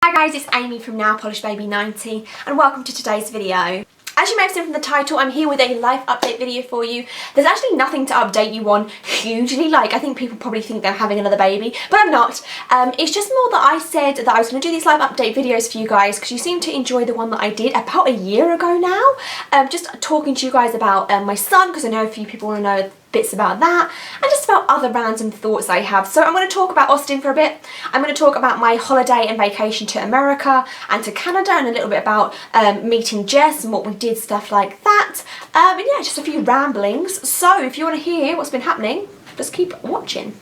Hi guys, it's Amy from Now Polish Baby 90 and welcome to today's video. As you may have seen from the title, I'm here with a life update video for you. There's actually nothing to update you on hugely. Like, I think people probably think they're having another baby, but I'm not. It's just more that I said that I was going to do these live update videos for you guys because you seem to enjoy the one that I did about a year ago now. Just talking to you guys about my son, because I know a few people want to know bits about that, and just about other random thoughts I have. So I'm going to talk about Austin for a bit. I'm going to talk about my holiday and vacation to America and to Canada, and a little bit about meeting Jess and what we did, stuff like that. And yeah, just a few ramblings. So if you want to hear what's been happening, just keep watching.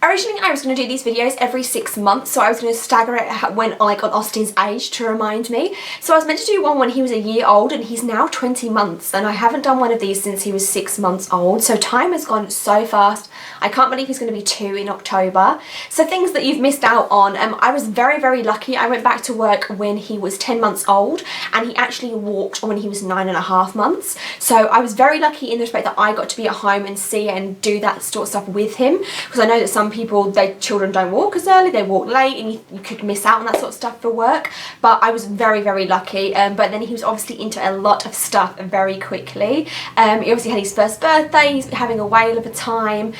Originally, I was going to do these videos every 6 months, so I was going to stagger it when, like, on Austin's age to remind me. So I was meant to do one when he was a year old, and he's now 20 months, and I haven't done one of these since he was 6 months old, so time has gone so fast. I can't believe he's going to be 2 in October. So things that you've missed out on, I was very, very lucky. I went back to work when he was 10 months old, and he actually walked when he was 9.5 months. So I was very lucky in the respect that I got to be at home and see and do that sort of stuff with him, because I know that some people, their children don't walk as early, they walk late, and you could miss out on that sort of stuff for work. But I was very, very lucky. But then he was obviously into a lot of stuff very quickly. He obviously had his first birthday, he's having a whale of a time.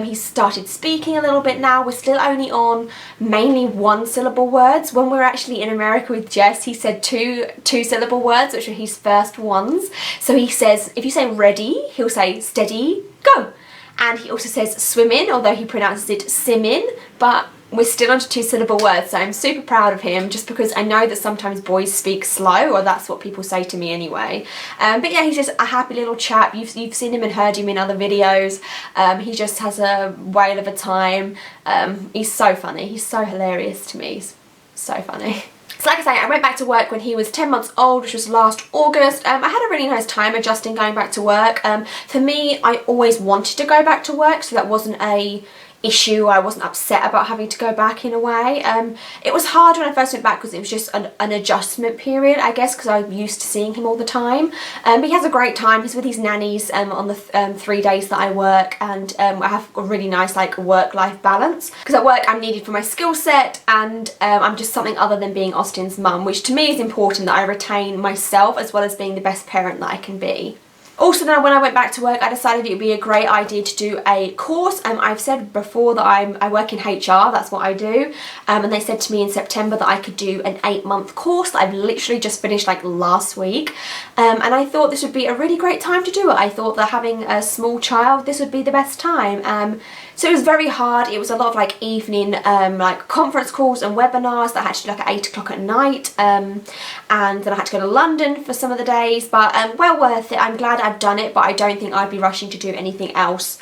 He's started speaking a little bit now. We're still only on mainly 1-syllable words. When we were actually in America with Jess, he said two-syllable words, which were his first ones. So he says, if you say ready, he'll say steady, go. And he also says swimming, although he pronounces it simmin, but we're still on to 2-syllable words, so I'm super proud of him, just because I know that sometimes boys speak slow, or that's what people say to me anyway. But yeah, he's just a happy little chap. You've seen him and heard him in other videos. He just has a whale of a time. He's so funny. He's so hilarious to me. He's so funny. So like I say, I went back to work when he was 10 months old, which was last August. I had a really nice time adjusting going back to work. For me, I always wanted to go back to work, so that wasn't a issue. I wasn't upset about having to go back in a way. It was hard when I first went back because it was just an adjustment period, I guess, because I'm used to seeing him all the time. But he has a great time. He's with his nannies on the 3 days that I work, and I have a really nice like work-life balance, because at work I'm needed for my skill set, and I'm just something other than being Austin's mum, which to me is important, that I retain myself as well as being the best parent that I can be. Also, now when I went back to work, I decided it would be a great idea to do a course. I've said before that I work in HR, that's what I do, and they said to me in September that I could do an 8-month course that I've literally just finished like last week, and I thought this would be a really great time to do it. I thought that having a small child, this would be the best time. So it was very hard. It was a lot of like evening like conference calls and webinars that I had to do like at 8 o'clock at night, and then I had to go to London for some of the days, but well worth it. I'm glad I've done it, but I don't think I'd be rushing to do anything else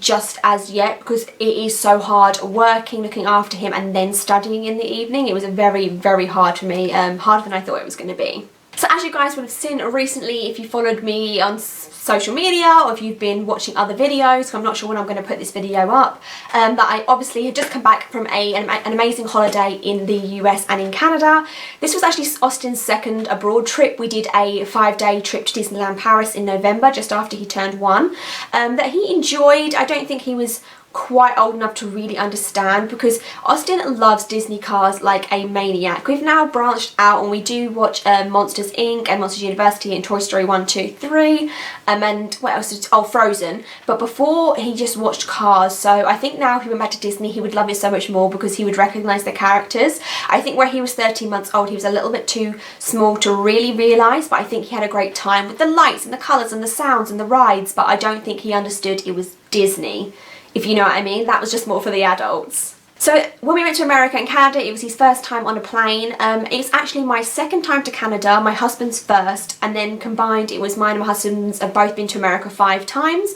just as yet, because it is so hard working, looking after him, and then studying in the evening. It was a very, very hard for me, harder than I thought it was going to be. So as you guys would have seen recently, if you followed me on social media, or if you've been watching other videos, I'm not sure when I'm going to put this video up, that I obviously had just come back from an amazing holiday in the US and in Canada. This was actually Austin's second abroad trip. We did a 5-day trip to Disneyland Paris in November, just after he turned 1, that he enjoyed. I don't think he was quite old enough to really understand, because Austin loves Disney cars like a maniac. We've now branched out and we do watch Monsters Inc. and Monsters University and Toy Story 1, 2, 3, and what else? Oh, Frozen. But before, he just watched Cars, so I think now if he went back to Disney he would love it so much more, because he would recognise the characters. I think where he was 13 months old, he was a little bit too small to really realise, but I think he had a great time with the lights and the colours and the sounds and the rides, but I don't think he understood it was Disney, if you know what I mean. That was just more for the adults. So when we went to America and Canada, it was his first time on a plane. It's actually my second time to Canada, my husband's first, and then combined it was mine and my husband's have both been to America 5 times.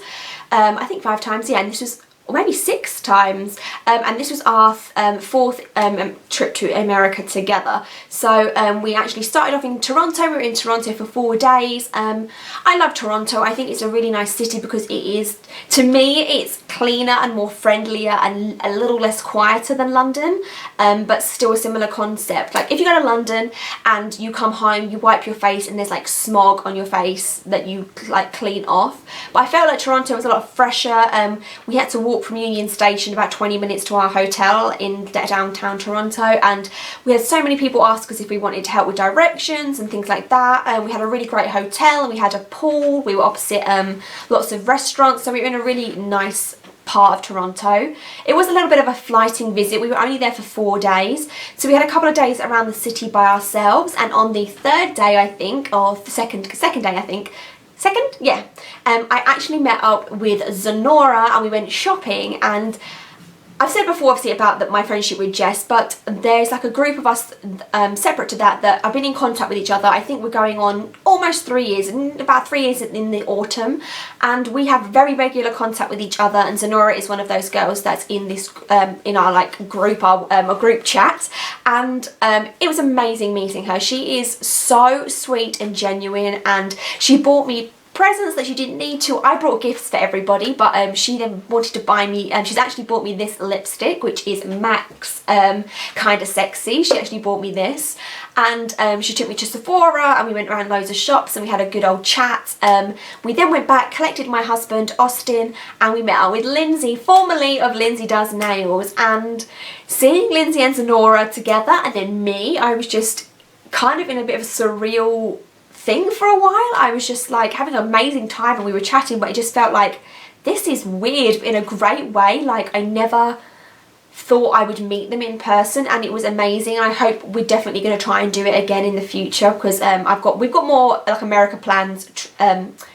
I think 5 times, yeah, and this was, or maybe 6 times, and this was our 4th trip to America together. So we actually started off in Toronto. We were in Toronto for 4 days. I love Toronto. I think it's a really nice city because it is, to me, it's cleaner and more friendlier and a little less quieter than London, but still a similar concept. Like if you go to London and you come home, you wipe your face and there's like smog on your face that you like clean off, but I felt like Toronto was a lot fresher. We had to walk walk from Union Station about 20 minutes to our hotel in downtown Toronto, and we had so many people ask us if we wanted to help with directions and things like that. And we had a really great hotel, and we had a pool. We were opposite lots of restaurants, so we were in a really nice part of Toronto. It was a little bit of a flighting visit. We were only there for 4 days, so we had a couple of days around the city by ourselves, and on the third day, I think, or the second day, I think, I actually met up with Zenora and we went shopping. And I've said before obviously about my friendship with Jess, but there's like a group of us separate to that I've been in contact with each other. I think we're going on almost 3 years, and about 3 years in the autumn, and we have very regular contact with each other. And Zenora is one of those girls that's in this in our like group, a group chat, and it was amazing meeting her. She is so sweet and genuine, and she bought me presents that she didn't need to. I brought gifts for everybody, but she then wanted to buy me, she's actually bought me this lipstick, which is MAC's Kinda Sexy. She actually bought me this, and she took me to Sephora, and we went around loads of shops, and we had a good old chat. We then went back, collected my husband Austin, and we met up with Lindsay, formerly of Lindsay Does Nails. And seeing Lindsay and Zenora together, and then me, I was just kind of in a bit of a surreal thing for a while. I was just like having an amazing time, and we were chatting, but it just felt like this is weird in a great way. Like I never thought I would meet them in person, and it was amazing. I hope we're definitely going to try and do it again in the future, because we've got more like America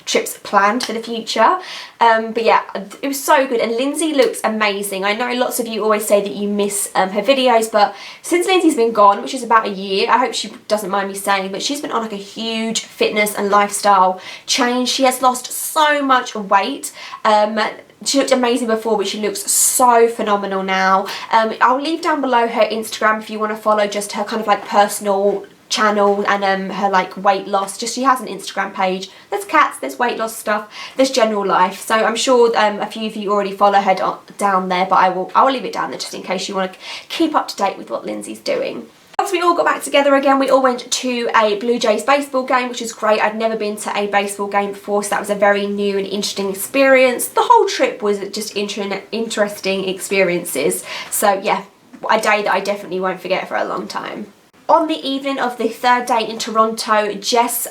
trips planned for the future. But yeah, it was so good, and Lindsay looks amazing. I know lots of you always say that you miss her videos, but since Lindsay's been gone, which is about a year, I hope she doesn't mind me saying, but she's been on like a huge fitness and lifestyle change. She has lost so much weight. She looked amazing before, but she looks so phenomenal now. I'll leave down below her Instagram if you want to follow just her kind of like personal channel and her like weight loss. Just she has an Instagram page. There's cats, there's weight loss stuff, there's general life. So I'm sure a few of you already follow her down there, but I will leave it down there just in case you want to keep up to date with what Lindsay's doing. Once we all got back together again, we all went to a Blue Jays baseball game, which was great. I'd never been to a baseball game before, so that was a very new and interesting experience. The whole trip was just interesting experiences. So yeah, a day that I definitely won't forget for a long time. On the evening of the third day in Toronto, Jess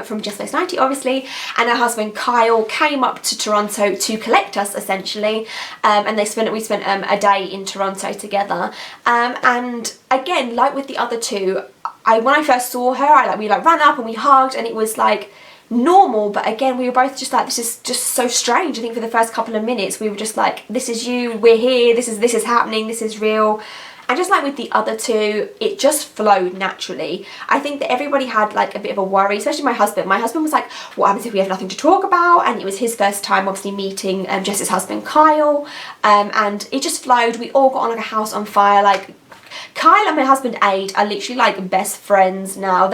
from Jess Face 90 obviously, and her husband Kyle came up to Toronto to collect us essentially, and we spent a day in Toronto together. And again, like with the other two, when I first saw her, we ran up and we hugged, and it was like normal, but again we were both just like, this is just so strange. I think for the first couple of minutes we were just like, this is you, we're here, this is happening, this is real. And just like with the other two, it just flowed naturally. I think that everybody had like a bit of a worry, especially my husband. My husband was like, what happens if we have nothing to talk about? And it was his first time obviously meeting Jess's husband Kyle, and it just flowed. We all got on like a house on fire. Like Kyle and my husband Aid are literally like best friends now.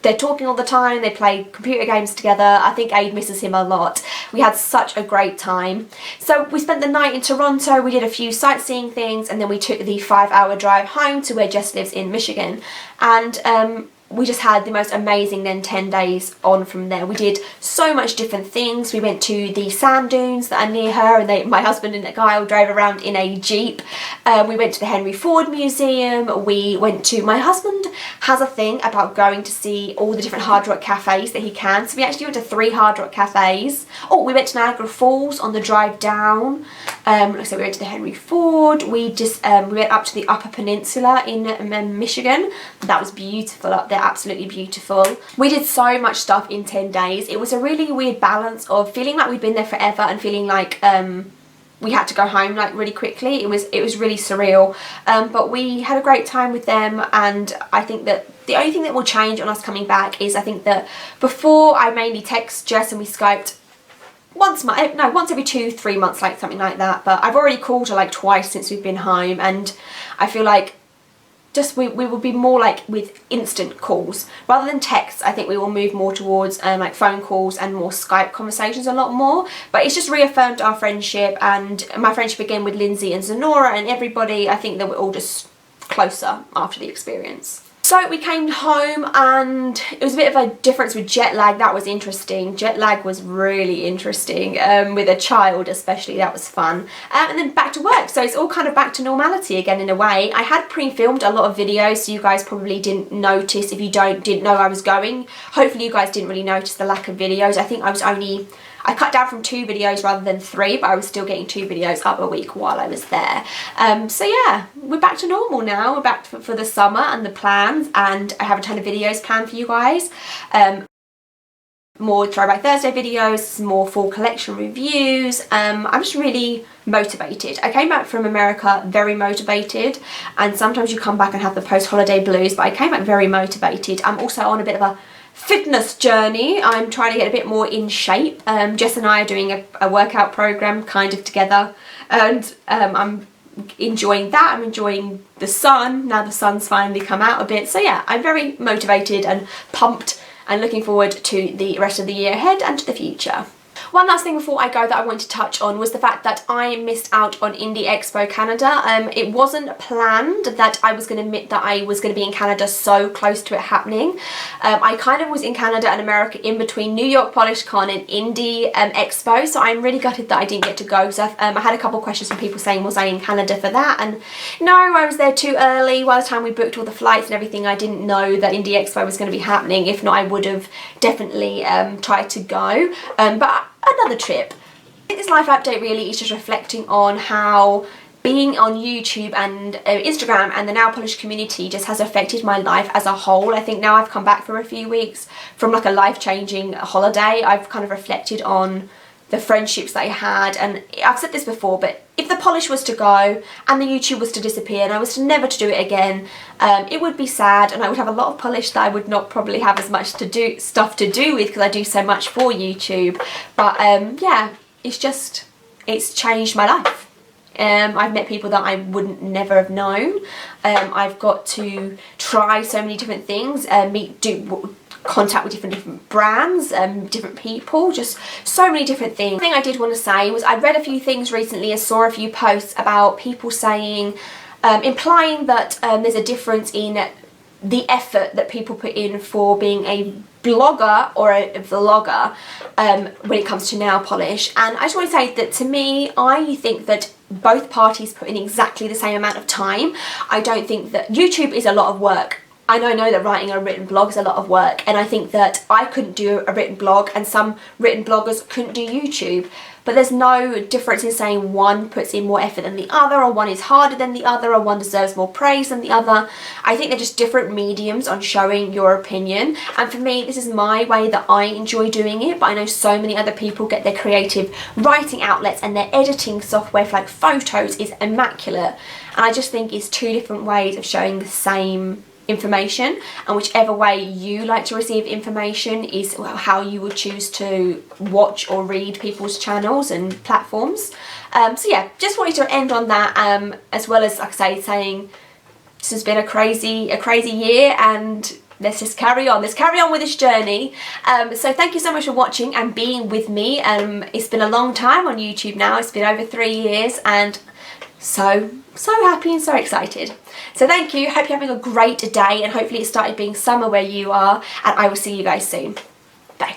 They're talking all the time, they play computer games together. I think Aid misses him a lot. We had such a great time. So we spent the night in Toronto, we did a few sightseeing things, and then we took the 5-hour drive home to where Jess lives in Michigan. And we just had the most amazing then 10 days on from there. We did so much different things. We went to the sand dunes that are near her, and my husband and Kyle drove around in a Jeep. We went to the Henry Ford Museum. My husband has a thing about going to see all the different Hard Rock cafes that he can. So we actually went to 3 Hard Rock cafes. Oh, we went to Niagara Falls on the drive down. So we went to the Henry Ford. We went up to the Upper Peninsula in Michigan. That was beautiful up there. Absolutely beautiful. We did so much stuff in 10 days. It was a really weird balance of feeling like we'd been there forever and feeling like we had to go home like really quickly. It was really surreal, but we had a great time with them. And I think that the only thing that will change on us coming back is, I think that before I mainly text Jess and we Skyped once every 2-3 months, like something like that, but I've already called her like twice since we've been home, and I feel like we will be more like with instant calls rather than texts. I think we will move more towards like phone calls and more Skype conversations a lot more. But it's just reaffirmed our friendship, and my friendship again with Lindsay and Zenora and everybody. I think that we're all just closer after the experience. So we came home and it was a bit of a difference with jet lag. That was interesting. Jet lag was really interesting, with a child especially. That was fun. And then back to work. So it's all kind of back to normality again in a way. I had pre-filmed a lot of videos, so you guys probably didn't notice. If you didn't know I was going, hopefully you guys didn't really notice the lack of videos. I think I cut down from 2 videos rather than 3, but I was still getting 2 videos up a week while I was there. So yeah, we're back to normal now. We're back for the summer and the plans, and I have a ton of videos planned for you guys. More Throwback Thursday videos, more full collection reviews. I'm just really motivated. I came back from America very motivated, and sometimes you come back and have the post-holiday blues, but I came back very motivated. I'm also on a bit of a fitness journey. I'm trying to get a bit more in shape. Jess and I are doing a workout program kind of together, and I'm enjoying that. I'm enjoying the sun. Now the sun's finally come out a bit. So yeah, I'm very motivated and pumped and looking forward to the rest of the year ahead and to the future. One last thing before I go that I want to touch on was the fact that I missed out on Indie Expo Canada. It wasn't planned that I was going to be in Canada so close to it happening. I kind of was in Canada and America in between New York Polish Con and Indie Expo, so I'm really gutted that I didn't get to go. So I had a couple of questions from people saying, was I in Canada for that? And no, I was there too early. By the time we booked all the flights and everything, I didn't know that Indie Expo was going to be happening. If not, I would have definitely tried to go. But another trip. I think this life update really is just reflecting on how being on YouTube and Instagram and the nail polish community just has affected my life as a whole. I think now I've come back for a few weeks from like a life-changing holiday. I've kind of reflected on the friendships that I had, and I've said this before, but if the polish was to go and the YouTube was to disappear and I was never to do it again, it would be sad, and I would have a lot of polish that I would not probably have as much stuff to do with, because I do so much for YouTube. But yeah, it's changed my life. I've met people that I wouldn't never have known. I've got to try so many different things, contact with different brands, different people, just so many different things. The thing I did want to say was I read a few things recently and saw a few posts about people saying, implying that there's a difference in the effort that people put in for being a blogger or a vlogger when it comes to nail polish. And I just want to say that to me, I think that both parties put in exactly the same amount of time. I don't think that YouTube is a lot of work. I know that writing a written blog is a lot of work, and I think that I couldn't do a written blog and some written bloggers couldn't do YouTube. But there's no difference in saying one puts in more effort than the other, or one is harder than the other, or one deserves more praise than the other. I think they're just different mediums on showing your opinion, and for me this is my way that I enjoy doing it, but I know so many other people get their creative writing outlets and their editing software for like photos is immaculate, and I just think it's 2 different ways of showing the same information, and whichever way you like to receive information is how you would choose to watch or read people's channels and platforms. So yeah, just wanted to end on that, as well as, like I say, saying this has been a crazy year, and let's just carry on with this journey. So thank you so much for watching and being with me. It's been a long time on YouTube now. It's been over 3 years, and so happy and so excited. So thank you, hope you're having a great day, and hopefully it started being summer where you are, and I will see you guys soon. Bye.